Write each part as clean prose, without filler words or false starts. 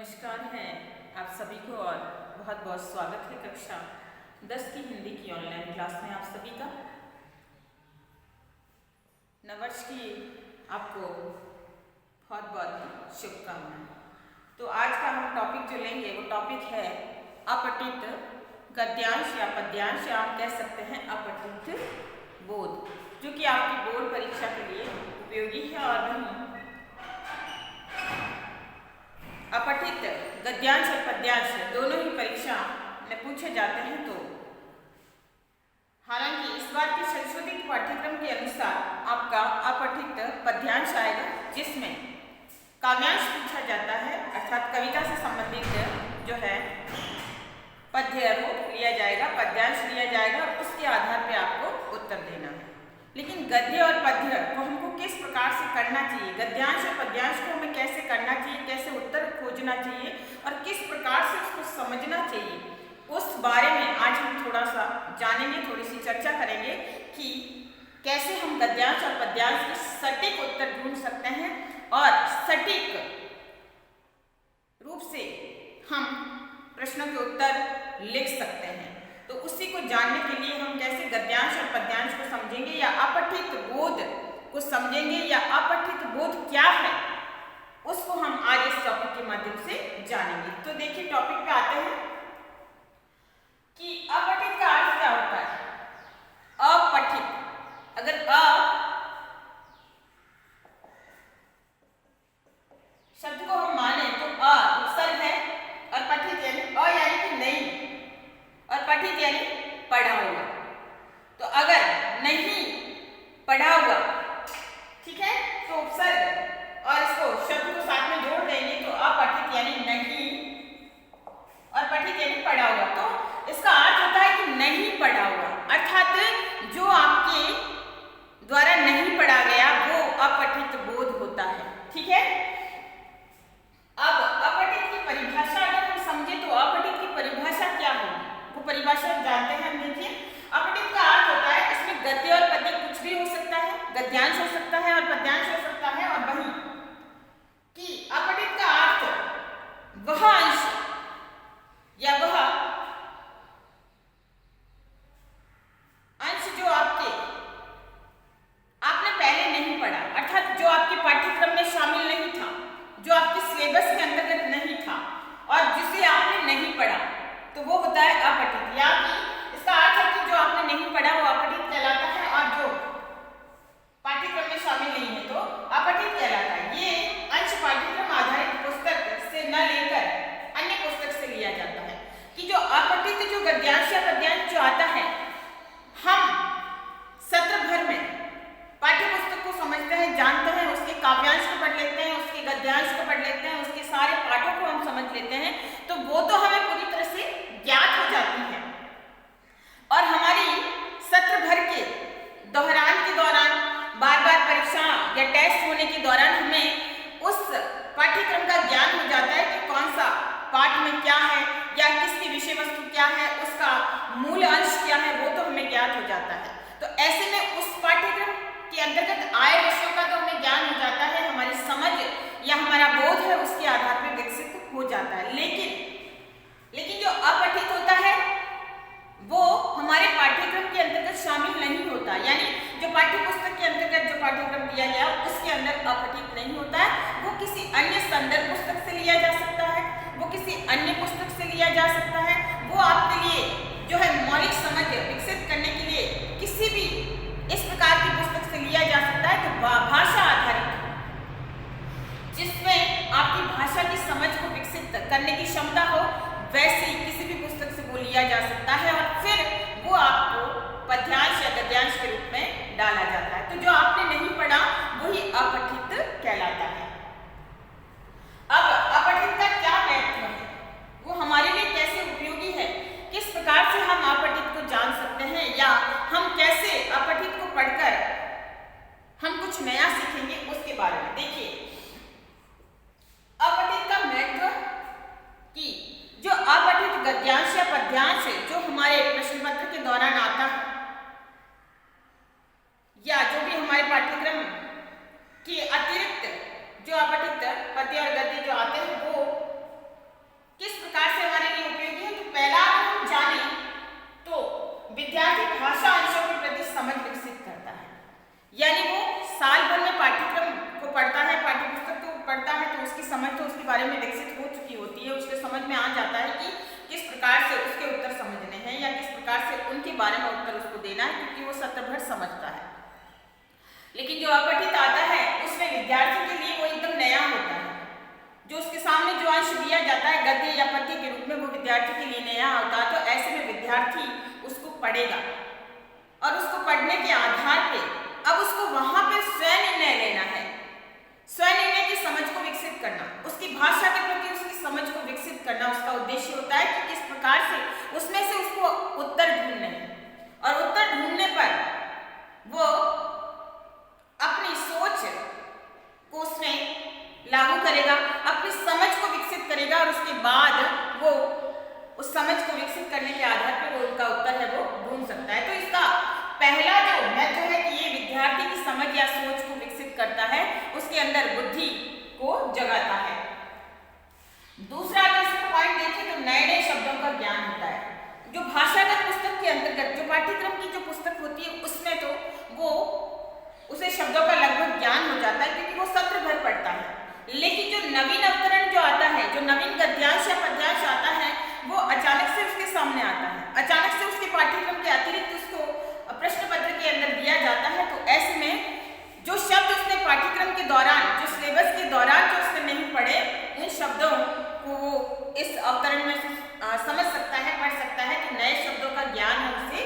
नमस्कार है आप सभी को और बहुत बहुत स्वागत है कक्षा 10 की हिंदी की ऑनलाइन क्लास में आप सभी का। नववर्ष की आपको बहुत बहुत शुभकामनाएं। तो आज का हम टॉपिक जो लेंगे वो टॉपिक है अपठित गद्यांश या पद्यांश, या आप कह सकते हैं अपठित बोध, जो कि आपकी बोर्ड परीक्षा के लिए उपयोगी है। और वहीं अपठित गद्यांश और पद्यांश दोनों ही परीक्षा में पूछे जाते हैं। तो हालांकि इस बार के संशोधित पाठ्यक्रम के अनुसार आपका अपठित पद्यांश आएगा, जिसमें काव्यांश पूछा जाता है, अर्थात कविता से संबंधित जो है पद्य रूप लिया जाएगा, पद्यांश लिया जाएगा और उसके आधार पर आपको उत्तर देना है। लेकिन गद्य और पद्य को हमको किस प्रकार से करना चाहिए, गद्यांश और पद्यांश को हमें कैसे करना चाहिए, कैसे उत्तर खोजना चाहिए और किस प्रकार से उसको समझना चाहिए, उस बारे में आज हम थोड़ा सा जानेंगे, थोड़ी सी चर्चा करेंगे कि कैसे हम गद्यांश और पद्यांश के सटीक उत्तर ढूंढ सकते हैं और सटीक रूप से हम प्रश्नों के उत्तर लिख सकते हैं। तो उसी को जानने के लिए हम कैसे गद्यांश और पद्यांश को समझेंगे या अपठित बोध को समझेंगे, या अपठित बोध क्या है उसको हम आज इस टॉपिक के माध्यम से जानेंगे। तो देखिए टॉपिक पे आते हैं कि अपठित का अर्थ क्या होता है। अपठित, अगर शब्द को हम माने तो उपसर्ग है और पठित यानी कि नहीं, और पठित यानी पढ़ा हुआ। तो अगर नहीं पढ़ा हुआ, ठीक है, तो उपसर्ग और इसको शब्द को साथ में जोड़ देंगे तो अपठित यानी नहीं और पठित यानी पढ़ा हुआ। तो इसका अर्थ होता है कि नहीं पढ़ा हुआ, अर्थात जो आपके द्वारा नहीं पढ़ा गया वो अपठित बोध होता है। ठीक है, अब अपठित की परिभाषा अगर हम समझे तो अपठित की परिभाषा क्या होगी, वो परिभाषा जानते हैं। देखिए अपठित का अर्थ होता है, इसमें गद्य और पद्य कुछ भी हो सकता है, गद्यांश हो सकता है और पद्यांश हो सकता है। और वही कि अपठित का अर्थ वह अंश या वह अंश जो आपने पहले नहीं पढ़ा, अर्थात जो आपके पाठ्यक्रम में शामिल नहीं था, जो आपके सिलेबस के अंतर्गत नहीं था और जिसे आपने नहीं पढ़ा, तो वो होता है अपठित। या इसका अर्थ है कि जो आपने नहीं पढ़ा वो अपठित कहलाता है और जो पाठ्यक्रम में शामिल नहीं है तो अपठित कहलाता है। ये अंश पाठ्यक्रम आधारित पुस्तक से न लेकर अन्य पुस्तक से लिया जाता है कि जो अपठित जो गद्यांश या पद्यांश जो आता है, हम सत्र भर में पाठ्य पुस्तक को समझते हैं, जानते हैं, उसके काव्यांश को पढ़ लेते हैं, उसके गद्यांश को पढ़ लेते हैं, उसके सारे पाठों को हम समझ लेते हैं, तो वो तो हमें पूरी तरह से ज्ञात हो जाती है। और हमारी सत्र भर के दोहरान के दौरान, बार बार परीक्षा या टेस्ट होने के दौरान हमें उस पाठ्यक्रम का ज्ञान हो जाता है कि कौन सा पाठ में क्या है या किसकी विषय वस्तु क्या है, उसका मूल अंश क्या है, वो तो हमें ज्ञात हो जाता है। तो ऐसे में उस पाठ्यक्रम के अंतर्गत आए विषयों का तो हमें ज्ञान हो जाता है, हमारी समझ या हमारा बोध है उसके आधार पर विकसित हो जाता है। लेकिन जो अपठित होता है वो हमारे पाठ्यक्रम के अंतर्गत शामिल नहीं होता, यानी जो पाठ्य पुस्तक के अंतर्गत जो पाठ्यक्रम दिया गया उसके अंदर अपठित नहीं होता है। वो किसी अन्य संदर्भ पुस्तक से लिया जा सकता है, वो किसी अन्य पुस्तक से लिया जा सकता है, वो आपके लिए जो है मौलिक समझ विकसित करने के लिए किसी भी इस प्रकार की पुस्तक से लिया जा सकता है। तो भाषा आधारित, जिसमें आपकी भाषा की समझ को विकसित करने की क्षमता हो, वैसे ही किसी भी पुस्तक से वो लिया जा सकता है और फिर वो आपको पद्यांश या गद्यांश के रूप में डाला जाता है। तो जो आपने नहीं पढ़ा वही अपठित कहलाता है। अब अपठित का क्या महत्व है, वो हमारे लिए कैसे उपयोगी है, किस प्रकार से हम अपठित को जान सकते हैं, या हम कैसे अपठित को पढ़कर हम कुछ नया सीखेंगे, उसके बारे में देखिए। अपठित का महत्व कि जो अपठित गद्यांश या पद्यांश जो हमारे प्रश्न पत्र के दौरान आता है या जो भी हमारे पाठ्यक्रम के अतिरिक्त बारे में विकसित हो चुकी होती है, उसके समझ में आ जाता है कि किस प्रकार से उसके उत्तर समझने हैं या किस प्रकार से उनके बारे में उत्तर उसको देना है, क्योंकि वो सत्र भर समझता है। लेकिन जो अपठित आता है उसमें विद्यार्थी के लिए वो एकदम नया होता है। जो उसके सामने जो अंश दिया जाता है गद्य या पद्य के रूप में, वो विद्यार्थी के लिए नया होता है। तो ऐसे में विद्यार्थी उसको पढ़ेगा और उसको पढ़ने के आधार पे अब उसको वहां पे स्वनिर्णय लेना है, स्वनिर्णय की समझ को विकसित करना, उसकी भाषा के प्रति उसकी समझ को विकसित करना उसका उद्देश्य होता है कि किस प्रकार से उसमें से उसको उत्तर ढूंढने हैं। और उत्तर ढूंढने पर वो अपनी सोच को उसमें लागू करेगा, अपनी समझ को विकसित करेगा और उसके बाद वो उस समझ को विकसित करने के आधार पर वो उनका उत्तर है वो ढूंढ सकता है। तो इसका पहला जो महत्व है कि ये विद्यार्थी की समझ या सोच को विकसित करता है, उसके अंदर बुद्धि को जगाता है। दूसरा अगर इसका पॉइंट देखें तो नए नए शब्दों का ज्ञान होता है। जो भाषागत पुस्तक के अंतर्गत जो पाठ्यक्रम की जो पुस्तक होती है उसमें तो वो उसे शब्दों का लगभग ज्ञान हो जाता है क्योंकि वो सत्र भर पढ़ता है। लेकिन जो नवीन अवतरण जो आता है, जो नवीन गद्यांश या पद्यांश आता है, वो अचानक से उसके सामने आता है, अचानक से उसके पाठ्यक्रम के अतिरिक्त उसको प्रश्न पत्र के अंदर दिया जाता है। तो ऐसे में जो शब्द उसने पाठ्यक्रम के दौरान, जो सिलेबस के दौरान जो उसने नहीं पढ़े, उन शब्दों को वो इस अवतरण में समझ सकता है, पढ़ सकता है। तो नए शब्दों का ज्ञान उसे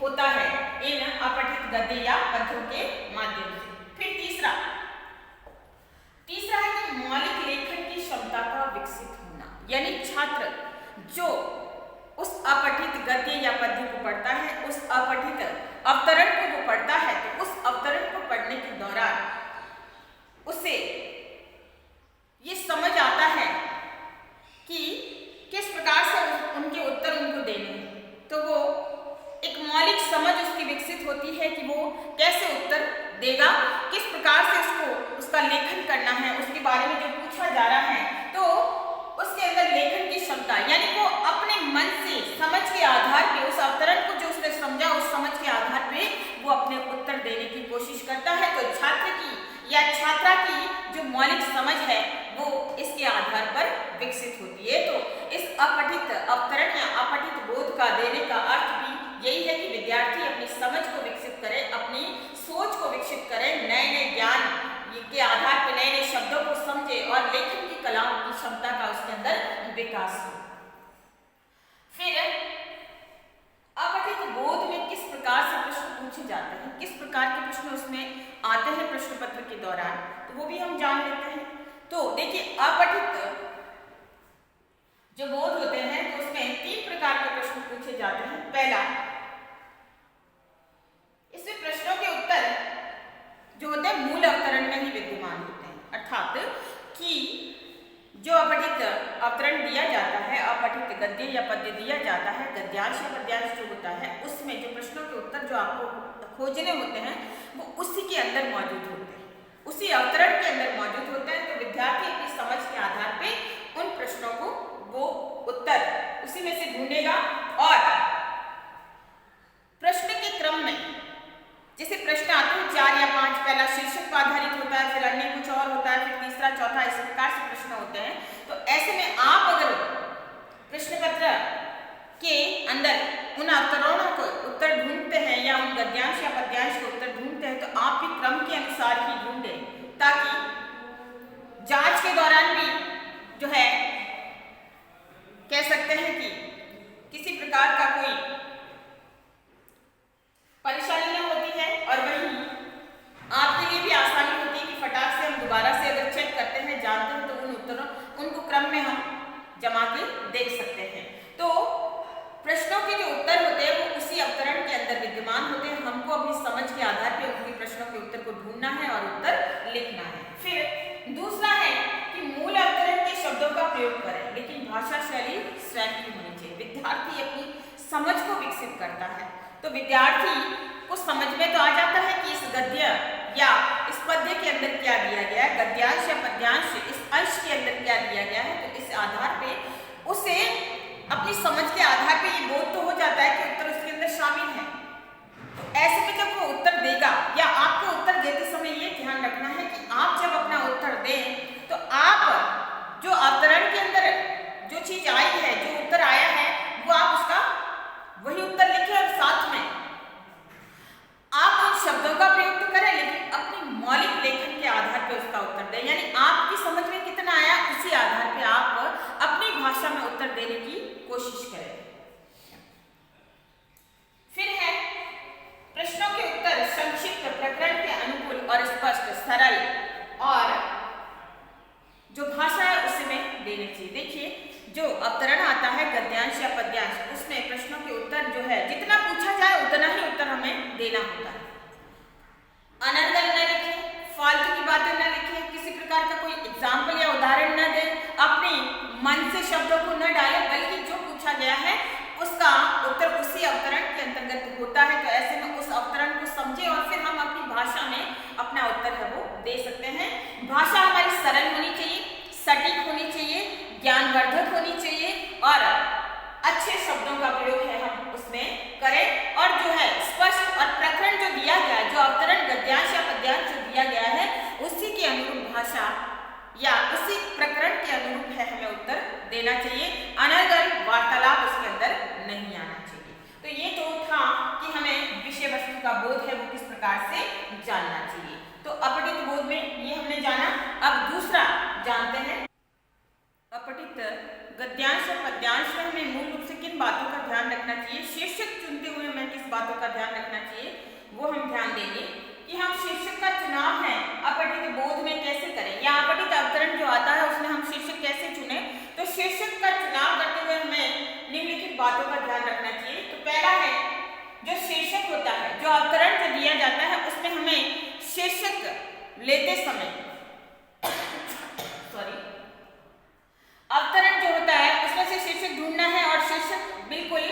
होता है इन अपठित गद्य या पद्यों के माध्यम से। फिर तीसरा है कि मौलिक लेखन की क्षमता का विकसित होना, यानी छात्र जो उस अपठित गद्य या पद्य को पढ़ता है, उस अपठित अवतरण को वो पढ़ता है, तो उस अवतरण को पढ़ने के दौरान उसे ये समझ आता है कि किस प्रकार से उनके उत्तर उनको देने हैं। तो वो एक मौलिक समझ उसकी विकसित होती है कि वो कैसे उत्तर देगा, किस प्रकार से उसको उसका लेखन करना है, उसके बारे में जो पूछा जा रहा है तो उसके अंदर लेखन की क्षमता, यानी वो अपने मन से समझ के आधार पे उस अवतरण को जो उसने समझा उस समझ के आधार पे वो अपने उत्तर देने की कोशिश करता है। तो छात्र की या छात्रा की जो मौलिक समझ है वो इसके आधार पर विकसित होती है। तो इस अपठित अवतरण या अपठित बोध का देने का अर्थ भी यही है कि विद्यार्थी अपनी समझ को विकसित करे, अपनी सोच को विकसित करे, नए नए ज्ञान के आधार पर नए नए शब्दों को समझे और लेखन की कला की क्षमता का उसके अंदर विकास हो। फिर अपठित बोध में किस प्रकार से प्रश्न पूछे जाते हैं, किस प्रकार के प्रश्न उसमें आते हैं प्रश्न पत्र के दौरान, तो वो भी हम जान लेते हैं। तो देखिए अपठित जो बोध होते हैं तो उसमें 3 प्रकार के प्रश्न पूछे जाते हैं। पहला, इसमें प्रश्नों के उत्तर जो होते हैं मूल अवतरण में ही विद्यमान होते हैं, अर्थात कि जो अपठित अवतरण दिया जाता है, अपठित गद्य या पद्य दिया जाता है, गद्यांश या पद्यांश जो होता है उसमें जो प्रश्नों के उत्तर जो आपको खोजने होते हैं वो उसी के अंदर मौजूद होते हैं, उसी अवतरण के अंदर मौजूद होते हैं। तो विद्यार्थी अपनी समझ के आधार पर उन प्रश्नों को वो उत्तर उसी में से ढूंढेगा और प्रश्न के क्रम में जैसे प्रश्न आते हैं 4 या 5, पहला शीर्षक पर आधारित होता है, फिर अन्य कुछ और होता है, फिर तीसरा, चौथा, इस प्रकार से प्रश्न होते हैं। तो ऐसे में आप अगर प्रश्न पत्र के अंदर उन अवतरणों को उत्तर ढूंढते हैं या उन गद्यांश या पद्यांश के उत्तर ढूंढते हैं तो आप भी क्रम के अनुसार ही ढूंढें, ताकि जांच के दौरान भी जो है कह सकते हैं कि किसी प्रकार का कोई परेशानी न होती है और वहीं आपके लिए भी आसानी होती है कि फटाक से हम दोबारा से अगर चेक करते हैं, जानते हैं तो उन उत्तरों उनको क्रम में हम जमा के देख सकते हैं। तो प्रश्नों के जो उत्तर होते हैं वो उसी अवतरण के अंदर विद्यमान होते हैं। हमको अपनी समझ के आधार पर उनके प्रश्नों के उत्तर को ढूंढना है और उत्तर लिखना है। फिर दूसरा है कि मूल अवतरण के शब्दों का प्रयोग करें, लेकिन भाषा शैली स्वयं की होनी चाहिए। विद्यार्थी अपनी समझ को विकसित करता है तो विद्यार्थी को समझ में तो आ जाता है कि इस गद्य या इस पद्य के अंदर क्या दिया गया है, गद्यांश या पद्यांश इस अंश के अंदर क्या दिया गया है। तो इस आधार पे उसे अपनी समझ के आधार पे ये बोध तो हो जाता है कि उत्तर उसके अंदर शामिल है। तो ऐसे में जब वो उत्तर देगा या आपको उत्तर देते समय ये ध्यान रखना है कि आप जब अपना उत्तर दें तो आप जो चीज आई है, जो उत्तर आया है, वो आप उसका वही उत्तर लिखें और साथ में आप उन शब्दों का प्रयोग तो करें, लेकिन अपनी मौलिक लेखन के आधार पर उसका उत्तर दें। यानी आपकी समझ में कितना आया, उसी आधार पर आप अपनी भाषा में उत्तर देने की कोशिश करें। फिर है प्रश्नों के उत्तर संक्षिप्त, प्रकरण के अनुकूल और स्पष्ट, सरल और जो भाषा है उसमें देनी चाहिए। देखिए, जो अवतरण आता है गद्यांश या पद्यांश, उसमें प्रश्नों के उत्तर जो है जितना पूछा जाए उतना ही उत्तर हमें देना होता है। अनर्गल न लिखें, फालतू की बातें न लिखें, किसी प्रकार का कोई एग्जाम्पल या उदाहरण न दें, अपने मन से शब्दों को न डालें, बल्कि जो पूछा गया है उसका उत्तर उसी अवतरण के अंतर्गत होता है। तो ऐसे में उस अवतरण को समझें और फिर हम अपनी भाषा में अपना उत्तर है वो दे सकते हैं। भाषा हमारी सरल होनी चाहिए, सटीक होनी चाहिए, ज्ञानवर्धक होनी चाहिए और अच्छे शब्दों का प्रयोग है हम उसमें करें। और जो है स्पष्ट और प्रकरण जो दिया गया है, जो अवतरण गद्यांश या पद्यांश जो दिया गया है, उसी के अनुरूप भाषा या उसी प्रकरण के अनुरूप है हमें उत्तर देना चाहिए। अनर्गल वार्तालाप उसके अंदर नहीं आना चाहिए। तो ये तो था कि हमें विषय वस्तु का बोध है वो किस प्रकार से जानना चाहिए। तो अपठित बोध में ये हमने जाना। अब दूसरा जानते हैं अपठित गद्यांश और पद्यांश में हमें मूल रूप से किन बातों का ध्यान रखना चाहिए, शीर्षक चुनते हुए हमें किस बातों का ध्यान रखना चाहिए, वो हम ध्यान देंगे कि हम शीर्षक का चुनाव है अपठित बोध में कैसे करें, या अपठित अवतरण जो आता है उसमें हम शीर्षक कैसे चुने। तो शीर्षक का चुनाव करते हुए हमें निम्नलिखित बातों का ध्यान रखना चाहिए। तो पहला है जो शीर्षक होता है, जो अवतरण जो दिया जाता है उसमें हमें शीर्षक लेते समय अवतरण जो होता है उसमें से शीर्षक ढूंढना है और शीर्षक बिल्कुल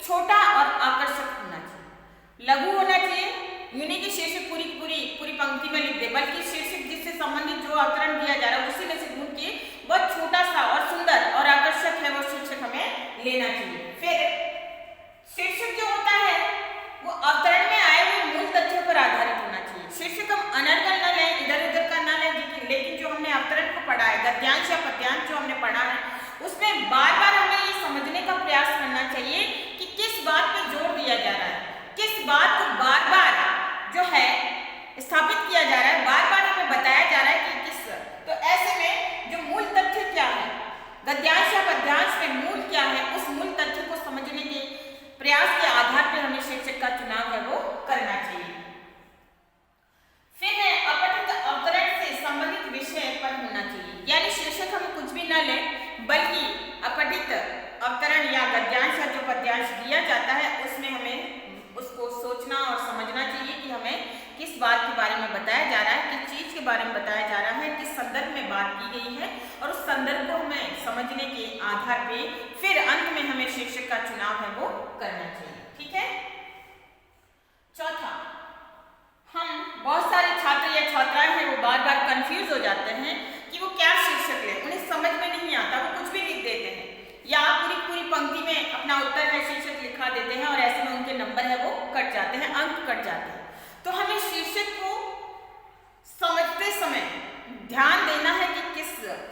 छोटा और आकर्षक होना चाहिए, लघु होना चाहिए। यूनी की शीर्षक पूरी पूरी पंक्ति में लिख दे, बल्कि शीर्षक जिससे संबंधित जो अवतरण दिया जा रहा है उसी में से ढूंढ के बहुत छोटा सा और सुंदर और आकर्षक है वो शीर्षक हमें लेना चाहिए। फिर शीर्षक जो होता है वो अवतरण में आए हुए मूल तथ्यों पर आधारित होना चाहिए। शीर्षक हम अनर्गल न लें, इधर उधर का न लें, लेकिन जो हमने अवतरण को पढ़ा है, गद्यांश या पद्यांश जो हमने पढ़ा है, उसमें बार बार हमें ये समझने का प्रयास करना चाहिए कि किस बात पे जोर दिया जा रहा है, किस बात को बार बार जो है स्थापित किया जा रहा है, बार बार हमें बताया जा रहा है कि किस। तो ऐसे में जो मूल तथ्य क्या है, गद्यांश या पद्यांश में मूल क्या है, उस मूल तथ्य को समझने के प्रयास के आधार पर हमें शीर्षक का चुनाव है वो करना चाहिए। फिर है अपठित अवतरण से संबंधित विषय पर होना चाहिए, यानी शीर्षक हम कुछ भी न लें, बल्कि अपठित अवतरण या गद्यांश या जो पद्यांश दिया जाता है उसमें हमें उसको सोचना और समझना चाहिए कि हमें किस बात के बारे में बताया जा रहा है, किस चीज के बारे में बताया जा रहा है, किस संदर्भ में बात की गई है, और उस संदर्भ को हमें समझने के आधार पे फिर अंत में हमें शीर्षक का चुनाव है वो करना चाहिए। ठीक है। चौथा, हम बहुत सारे छात्र या छात्राएं हैं वो बार बार कंफ्यूज हो जाते हैं कि वो क्या शीर्षक लें, उन्हें समझ में नहीं आता, वो कुछ भी लिख देते हैं या पूरी पंक्ति में अपना उत्तर है शीर्षक लिखा देते हैं और ऐसे में उनके नंबर है वो कट जाते हैं, अंक कट जाते हैं। तो हमें शीर्षक को समझते समय ध्यान देना है कि किस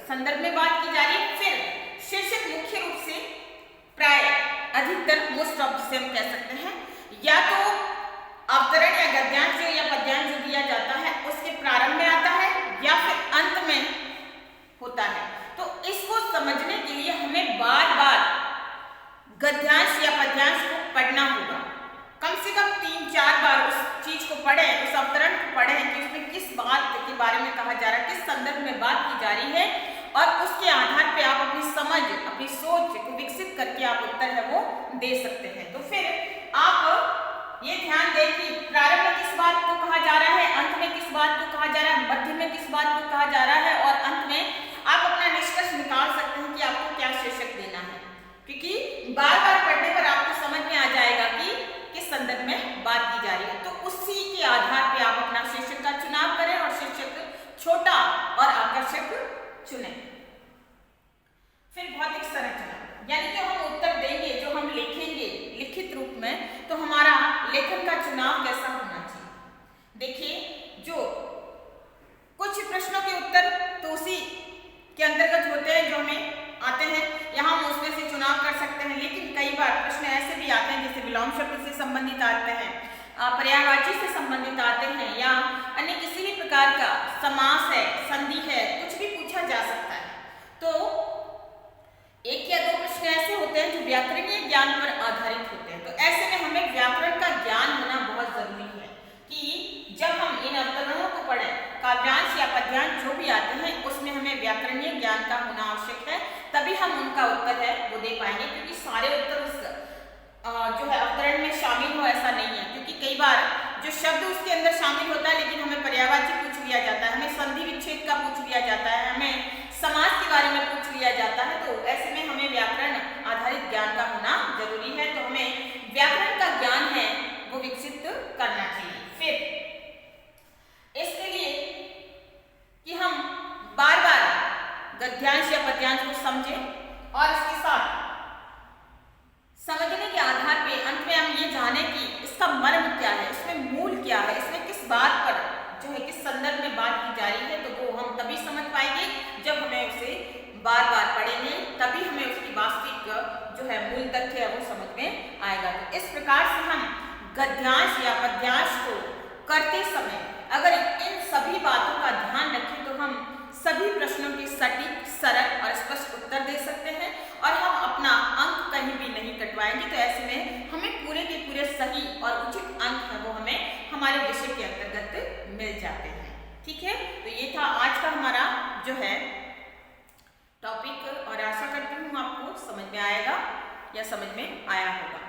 संदर्भ में बात की जा रही है। फिर शीर्षक मुख्य रूप से प्राय अधिकतर मोस्ट ऑफ जिसे हम कह सकते हैं या तो अवतरण या गद्यांश या पद्यांश जो दिया जाता है उसके प्रारंभ में आता है या फिर अंत में होता है। तो इसको समझने के लिए हमें बार बार गद्यांश या पद्यांश को पढ़ना होगा, कम से कम 3-4 बार उस चीज को पढ़ें, उस अवतरण को पढ़ें कि उसमें किस बात के बारे में कहा जा रहा है, किस संदर्भ में बात की जा रही है, और उसके आधार पे आप अपनी समझ, अपनी सोच को विकसित करके आप उत्तर है वो दे सकते हैं। तो फिर आप ये ध्यान दें कि प्रारंभ में किस बात को कहा जा रहा है, अंत में किस बात को कहा जा रहा है, मध्य में किस बात को कहा जा रहा है और अंत में आप अपना निष्कर्ष निकाल सकते हैं कि आपको क्या शीर्षक देना है, क्योंकि बार बार पढ़ने पर आपको समझ में आ जाएगा कि किस संदर्भ में बात की जा रही है। तो उसी के आधार पे आप अपना शीर्षक का चुनाव करें और शीर्षक छोटा और आकर्षक चुनें। फिर भौतिक संरचना, यानी जो हम उत्तर देंगे, जो हम लिखेंगे लिखित रूप में, तो हमारा लेखन का चुनाव कैसा होना चाहिए। देखिए, जो कुछ प्रश्नों के उत्तर तो उसी के अंतर्गत होते हैं जो हमें आते हैं, यहाँ पर्यायवाची से संबंधित आते हैं या अन्य किसी भी प्रकार का समास है, संधि है, कुछ भी पूछा जा सकता है। तो एक या दो प्रश्न ऐसे होते हैं जो व्याकरणीय ज्ञान पर आधारित होते हैं। तो ऐसे में हमें व्याकरण का ज्ञान होना बहुत जरूरी है कि जब हम इन अवतरणों को पढ़ें, काव्यांश या पद्यांश जो भी आते हैं उसमें हमें व्याकरणीय ज्ञान का होना आवश्यक है, तभी हम उनका उत्तर है वो दे पाएंगे। क्योंकि सारे उत्तर उस जो है अवतरण में शामिल हो ऐसा नहीं है, क्योंकि कई बार जो शब्द उसके अंदर शामिल होता है लेकिन हमें पर्यायवाची पूछ लिया जाता है, हमें संधि विच्छेद का पूछ लिया जाता है, हमें समास के बारे में पूछ लिया जाता है। तो ऐसे में हमें व्याकरण आधारित ज्ञान का होना जरूरी है। तो हमें व्याकरण का ज्ञान है वो विकसित करना चाहिए। फिर इसके लिए कि हम बार बार गद्यांश या पद्यांश को समझें और इसके साथ समझने के आधार पे अंत में हम ये जाने कि इसका मर्म क्या है, इसमें मूल क्या है, इसमें किस बात पर जो है किस संदर्भ में बात की जा रही है। तो वो हम तभी समझ पाएंगे जब हमें उसे बार बार पढ़ेंगे, तभी हमें उसकी वास्तविक जो है मूल तथ्य है वो समझ में आएगा। तो इस प्रकार से हम गद्यांश या पद्यांश को करते समय अगर इन सभी बातों का ध्यान रखें तो हम सभी प्रश्नों के सटीक, सरल और स्पष्ट उत्तर दे सकते हैं और हम अपना अंक कहीं भी नहीं कटवाएंगे। तो ऐसे में हमें पूरे के पूरे सही और उचित अंक है वो हमें हमारे विषय के अंतर्गत मिल जाते हैं। ठीक है, तो ये था आज का हमारा जो है टॉपिक और आशा करती हूँ आपको समझ में आएगा या समझ में आया होगा।